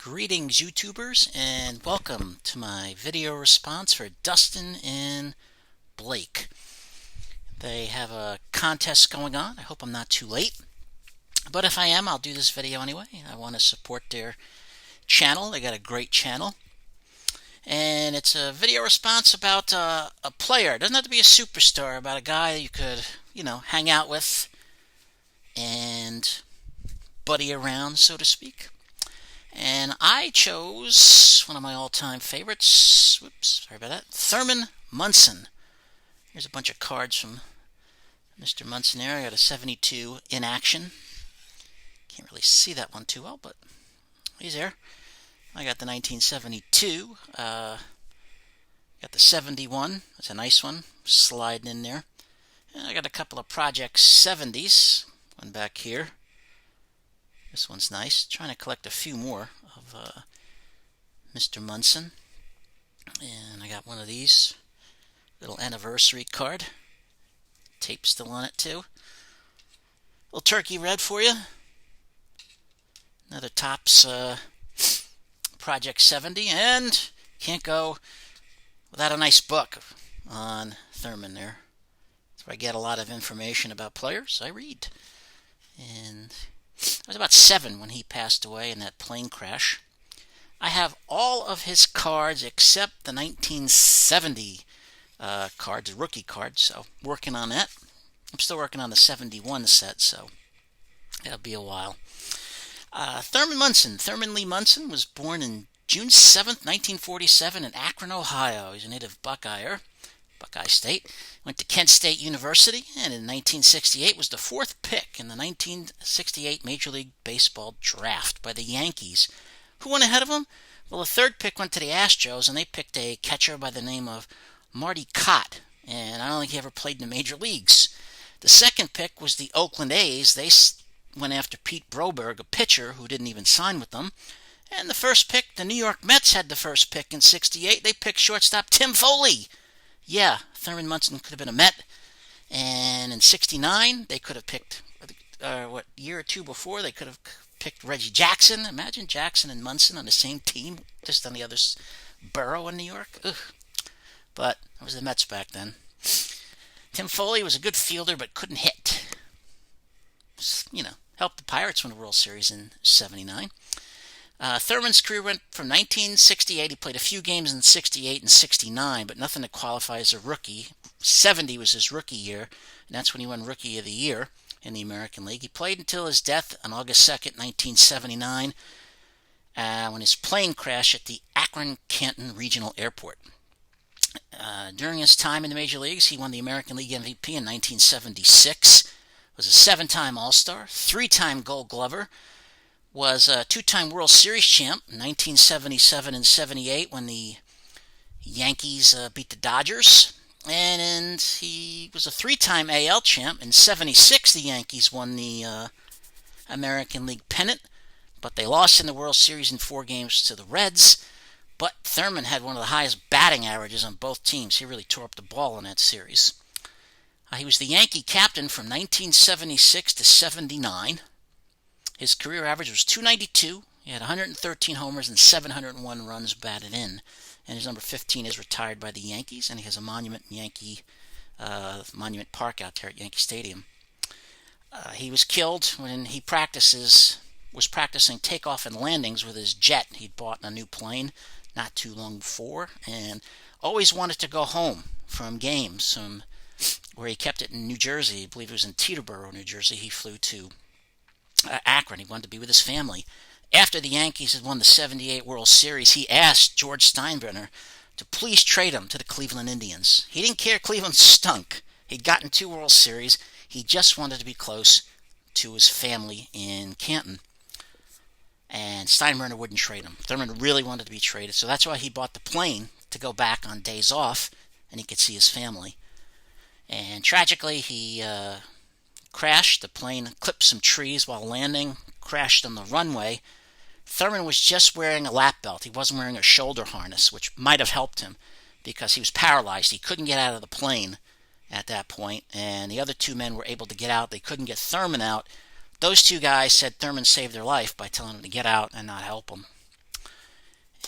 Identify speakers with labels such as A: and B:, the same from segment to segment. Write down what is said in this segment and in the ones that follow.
A: Greetings YouTubers and welcome to my video response for Dustin and Blake. They have a contest going on. I hope I'm not too late. But if I am, I'll do this video anyway. I want to support their channel. They got a great channel. And it's a video response about a player. It doesn't have to be a superstar, about a guy that you could, hang out with and buddy around, so to speak. And I chose one of my all-time favorites. Whoops, sorry about that. Thurman Munson. Here's a bunch of cards from Mr. Munson there. I got a 72 in action. Can't really see that one too well, but he's there. I got the 1972. Got the 71. That's a nice one. Sliding in there. And I got a couple of Project 70s. One back here. This one's nice. Trying to collect a few more of Mr. Munson. And I got one of these. Little anniversary card. Tape still on it too. Little turkey red for you. Another Topps Project 70. And can't go without a nice book on Thurman there. That's where I get a lot of information about players. I read. And I was about 7 when he passed away in that plane crash. I have all of his cards except the 1970 cards, rookie cards, so working on that. I'm still working on the 71 set, so it'll be a while. Thurman Munson. Thurman Lee Munson was born in June 7th, 1947 in Akron, Ohio. He's a native Buckeye State. Went to Kent State University, and in 1968 was the 4th pick in the 1968 Major League Baseball draft by the Yankees. Who went ahead of him? Well, the 3rd pick went to the Astros, and they picked a catcher by the name of Marty Cott, and I don't think he ever played in the major leagues. The 2nd pick was the Oakland A's. They went after Pete Broberg, a pitcher who didn't even sign with them. And the 1st pick, the New York Mets had the 1st pick in 68. They picked shortstop Tim Foley. Yeah, Thurman Munson could have been a Met. And in 69, they could have picked, year or two before, they could have picked Reggie Jackson. Imagine Jackson and Munson on the same team, just on the other borough in New York. Ugh. But it was the Mets back then. Tim Foley was a good fielder, but couldn't hit. Helped the Pirates win the World Series in 79. Thurman's career went from 1968. He played a few games in 68 and 69, but nothing to qualify as a rookie. 70 was his rookie year, and that's when he won Rookie of the Year in the American League. He played until his death on August 2nd, 1979, when his plane crashed at the Akron-Canton Regional Airport. During his time in the major leagues, he won the American League MVP in 1976, was a 7-time All-Star, 3-time Gold Glover, was a 2-time World Series champ in 1977 and 78 when the Yankees beat the Dodgers. And he was a 3-time AL champ. In 76, the Yankees won the American League pennant, but they lost in the World Series in 4 games to the Reds. But Thurman had one of the highest batting averages on both teams. He really tore up the ball in that series. He was the Yankee captain from 1976 to 79. His career average was .292. He had 113 homers and 701 runs batted in. And his number 15 is retired by the Yankees, and he has a monument in Monument Park out there at Yankee Stadium. He was killed when he was practicing takeoff and landings with his jet he'd bought in a new plane not too long before, and always wanted to go home from games where he kept it in New Jersey. I believe it was in Teterboro, New Jersey. He flew to Akron. He wanted to be with his family. After the Yankees had won the 78 World Series, he asked George Steinbrenner to please trade him to the Cleveland Indians. He didn't care Cleveland stunk. He'd gotten 2 World Series. He just wanted to be close to his family in Canton. And Steinbrenner wouldn't trade him. Thurman really wanted to be traded, so that's why he bought the plane to go back on days off, and he could see his family. And tragically, he crashed. The plane clipped some trees while landing, crashed on the runway. Thurman was just wearing a lap belt. He wasn't wearing a shoulder harness, which might have helped him because he was paralyzed. He couldn't get out of the plane at that point, and the other 2 men were able to get out. They couldn't get Thurman out. Those 2 guys said Thurman saved their life by telling him to get out and not help him.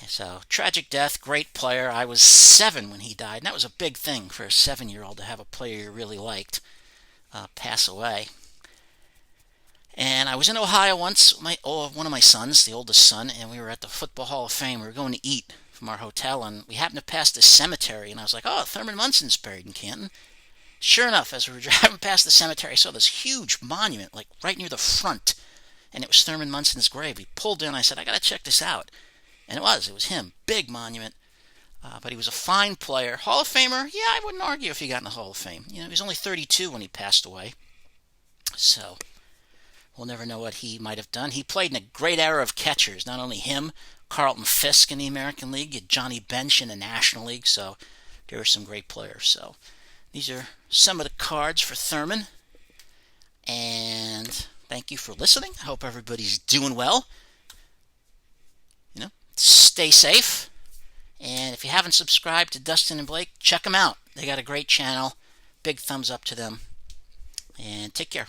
A: So, tragic death, great player. I was 7 when he died, and that was a big thing for a 7-year-old to have a player you really liked pass away. And I was in Ohio once, one of my sons, the oldest son, and we were at the Football Hall of Fame. We were going to eat from our hotel, and we happened to pass this cemetery, and I was like, oh, Thurman Munson's buried in Canton. Sure enough, as we were driving past the cemetery, I saw this huge monument, like right near the front, and it was Thurman Munson's grave. We pulled in, I said, I gotta check this out. And it was him, big monument. But he was a fine player. Hall of Famer, yeah, I wouldn't argue if he got in the Hall of Fame. He was only 32 when he passed away. So, we'll never know what he might have done. He played in a great era of catchers. Not only him, Carlton Fisk in the American League, Johnny Bench in the National League. So, there were some great players. So, these are some of the cards for Thurman. And thank you for listening. I hope everybody's doing well. Stay safe. And if you haven't subscribed to Dustin and Blake, check them out. They got a great channel. Big thumbs up to them. And take care.